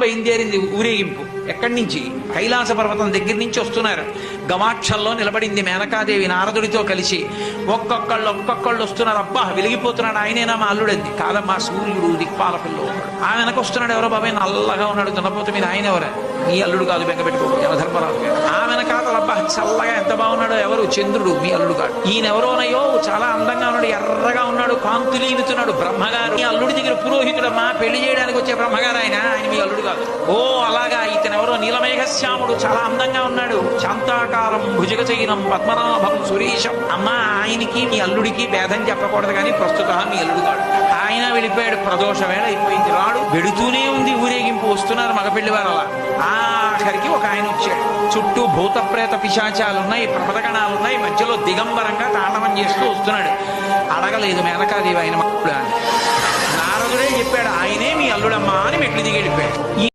బయలుదేరింది ఊరేగింపు. ఎక్కడి నుంచి? కైలాస పర్వతం దగ్గర నుంచి వస్తున్నారు. గవాక్షంలో నిలబడింది మేనకాదేవి నారదుడితో కలిసి. ఒక్కొక్కళ్ళు వస్తున్నారు. అబ్బా వెలిగిపోతున్నాడు, ఆయనేనా మా అల్లుడంది. కాదమ్మా, సూర్యుడు దిక్పాలకుల్లో ఉన్నాడు. ఆ వెనక వస్తున్నాడు. ఎవరో బాబాయ్ నల్లగా ఉన్నాడు, దున్నపోతే మీరు ఆయన ఎవరా? మీ అల్లుడు కాదు, బెంగ పెట్టుకోడు, యమధర్మరాజు గారు. ఆ వెనకాతల అబ్బా చల్లగా ఎంత బాగున్నాడో, ఎవరు? చంద్రుడు, మీ అల్లుడు కాదు. ఈయనెవరోనయ్యో చాలా అందంగా ఉన్నాడు, ఎర్రగా ఉన్నాడు, కాంతులీనుతున్నాడు, బ్రహ్మగారు. మీ అల్లుడి దగ్గర పురోహితుడమ్మా, పెళ్లి చేయడానికి వచ్చే బ్రహ్మగారు ఆయన మీ అల్లుడు కాదు. ఓ అలాగా, ఇతనెవరో నీలమేఘశ్యాముడు, చాలా అందంగా ఉన్నాడు, శాంతాకారం భుజగచైనం పద్మనాభం సురేశం. అమ్మా, ఆయనకి మీ అల్లుడికి భేదం చెప్పకూడదు, కానీ ప్రస్తుతం మీ అల్లుడు కాడు. ఆయన వెళ్ళిపోయాడు, ప్రదోష వేళ అయిపోయింది. రాడు వెడుతూనే ఉంది ఊరేగింపు. వస్తున్నారు మగపెళ్లి వారు. అలా ఆఖరికి ఒక ఆయన వచ్చాడు. చుట్టూ భూత ప్రేత పిశాచాలున్నాయి, ప్రమదగణాలున్నాయి, మధ్యలో దిగంబరంగా తాండవం చేస్తూ వస్తున్నాడు. అడగలేదు మేనకాదేవి ఆయన అల్లుడా అని. నారదుడే చెప్పాడు, ఆయనే మీ అల్లుడమ్మా అని మెట్లు దిగి వెళ్ళిపోయాడు.